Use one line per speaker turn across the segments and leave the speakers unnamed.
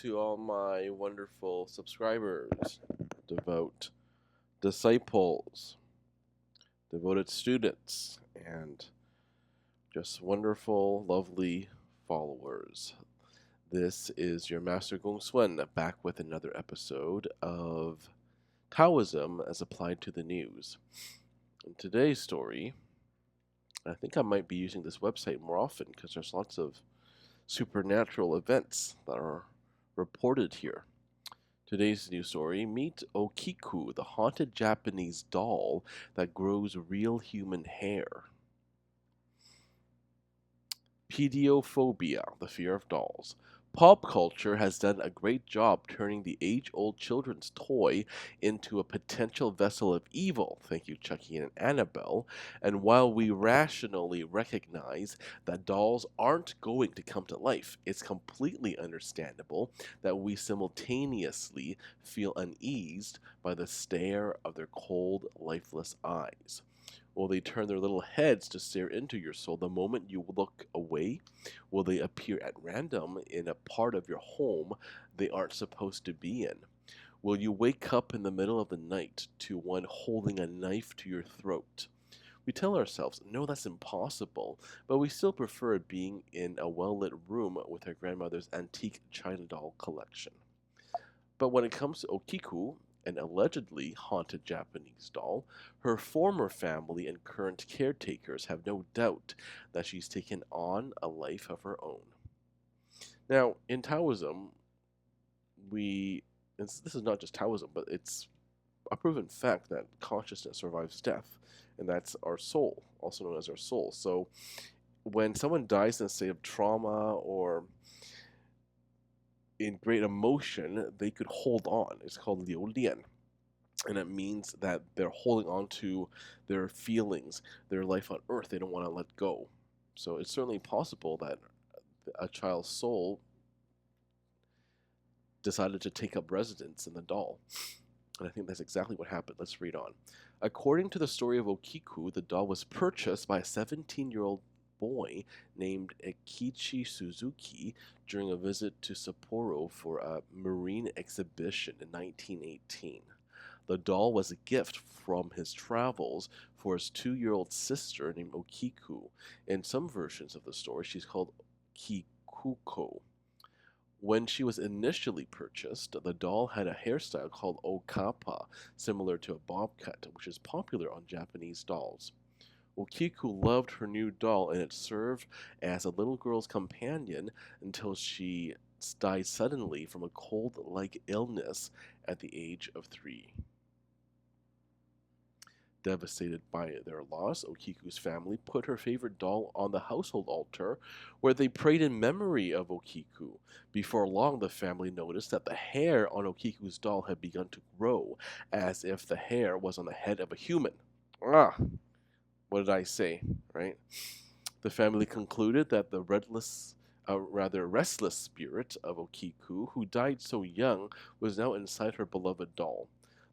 to all my wonderful subscribers, devout disciples, devoted students, and just wonderful, lovely followers. This is your Master GongSun back with another episode of Taoism as applied to the news. In today's story, I think I might be using this website more often because there's lots of supernatural events that are reported here. Today's news story: meet Okiku, the haunted Japanese doll that grows real human hair. Pediophobia, the fear of dolls. Pop culture has done a great job turning the age-old children's toy into a potential vessel of evil. Thank you, Chucky and Annabelle. And while we rationally recognize that dolls aren't going to come to life, it's completely understandable that we simultaneously feel uneased by the stare of their cold, lifeless eyes. Will they turn their little heads to stare into your soul the moment you look away? Will they appear at random in a part of your home they aren't supposed to be in? Will you wake up in the middle of the night to one holding a knife to your throat? We tell ourselves, no, that's impossible, but we still prefer being in a well lit room with our grandmother's antique China doll collection. But when it comes to Okiku, an allegedly haunted Japanese doll, her former family and current caretakers have no doubt that she's taken on a life of her own. Now, in Taoism, this is not just Taoism, but it's a proven fact that consciousness survives death, and that's our soul, also known as our soul. So, when someone dies in a state of trauma or in great emotion, they could hold on. It's called liu lian. And it means that they're holding on to their feelings, their life on earth. They don't want to let go. So it's certainly possible that a child's soul decided to take up residence in the doll. And I think that's exactly what happened. Let's read on. According to the story of Okiku, the doll was purchased by a 17-year-old boy named Ekichi Suzuki during a visit to Sapporo for a marine exhibition in 1918. The doll was a gift from his travels for his 2-year-old sister named Okiku. In some versions of the story, she's called Kikuko. When she was initially purchased, the doll had a hairstyle called okappa, similar to a bob cut, which is popular on Japanese dolls. Okiku loved her new doll, and it served as a little girl's companion until she died suddenly from a cold-like illness at the age of 3. Devastated by their loss, Okiku's family put her favorite doll on the household altar, where they prayed in memory of Okiku. Before long, the family noticed that the hair on Okiku's doll had begun to grow, as if the hair was on the head of a human. Ah, what did I say, right? The family concluded that the rather restless spirit of Okiku, who died so young, was now inside her beloved doll.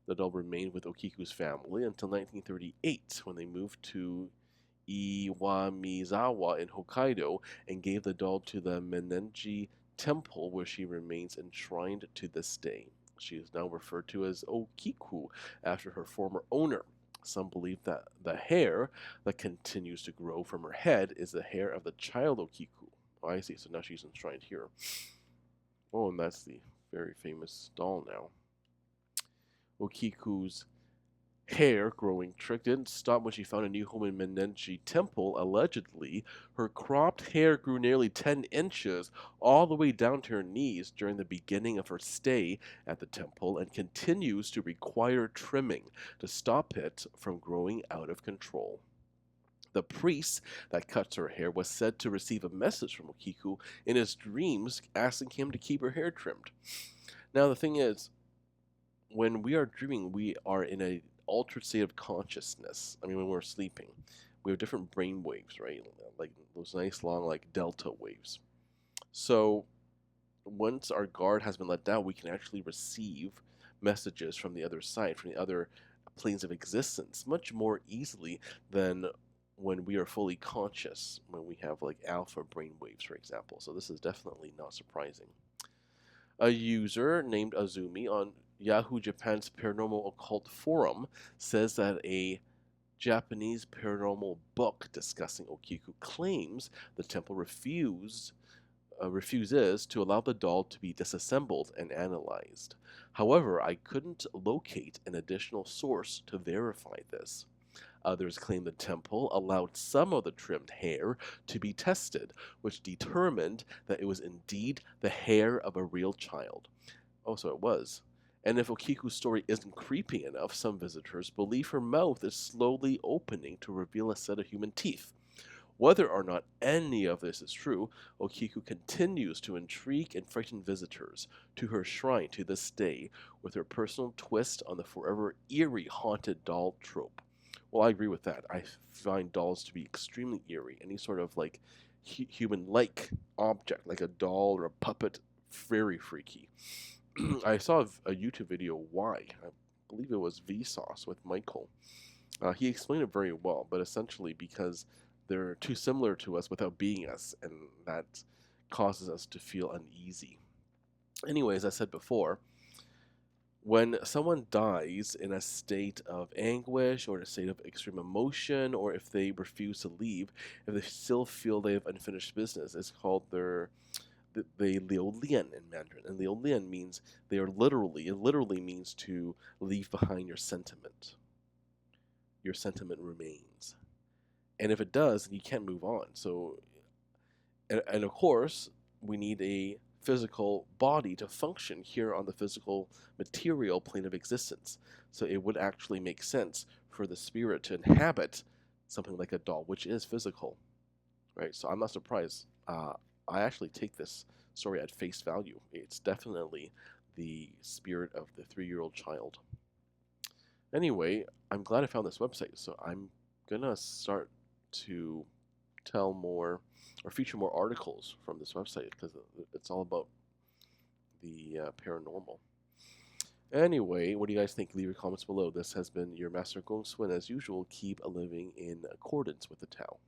The doll remained with Okiku's family until 1938, when they moved to Iwamizawa in Hokkaido and gave the doll to the Menenji Temple, where she remains enshrined to this day. She is now referred to as Okiku after her former owner. Some believe that the hair that continues to grow from her head is the hair of the child Okiku. Oh, I see. So now she's enshrined here. Oh, and that's the very famous doll now. Okiku's hair growing trick didn't stop when she found a new home in Menenji Temple. Allegedly, her cropped hair grew nearly 10 inches all the way down to her knees during the beginning of her stay at the temple, and continues to require trimming to stop it from growing out of control. The priest that cuts her hair was said to receive a message from Okiku in his dreams asking him to keep her hair trimmed. Now, the thing is, when we are dreaming, we are in a altered state of consciousness. I mean, when we're sleeping, we have different brain waves, right? Like those nice long, like delta waves. So once our guard has been let down, we can actually receive messages from the other side, from the other planes of existence, much more easily than when we are fully conscious, when we have like alpha brain waves, for example. So this is definitely not surprising. A user named Azumi on Yahoo Japan's Paranormal Occult Forum says that a Japanese paranormal book discussing Okiku claims the temple refuses to allow the doll to be disassembled and analyzed. However, I couldn't locate an additional source to verify this. Others claim the temple allowed some of the trimmed hair to be tested, which determined that it was indeed the hair of a real child. Oh, so it was. And if Okiku's story isn't creepy enough, some visitors believe her mouth is slowly opening to reveal a set of human teeth. Whether or not any of this is true, Okiku continues to intrigue and frighten visitors to her shrine to this day with her personal twist on the forever eerie haunted doll trope. Well, I agree with that. I find dolls to be extremely eerie. Any sort of like human-like object, like a doll or a puppet, very freaky. I saw a YouTube video why. I believe it was Vsauce with Michael. He explained it very well, but essentially because they're too similar to us without being us, and that causes us to feel uneasy. Anyway, as I said before, when someone dies in a state of anguish or in a state of extreme emotion, or if they refuse to leave, if they still feel they have unfinished business, it's called the liu lian in Mandarin. And liu lian means they are literally, it literally means to leave behind your sentiment. Your sentiment remains. And if it does, then you can't move on. So, and of course, we need a physical body to function here on the physical material plane of existence. So it would actually make sense for the spirit to inhabit something like a doll, which is physical, right? So I'm not surprised. I actually take this story at face value. It's definitely the spirit of the 3-year-old child. Anyway, I'm glad I found this website, so I'm gonna start to tell more or feature more articles from this website because it's all about the paranormal. Anyway, what do you guys think? Leave your comments below. This has been your Master GongSun. As usual, keep living in accordance with the Tao.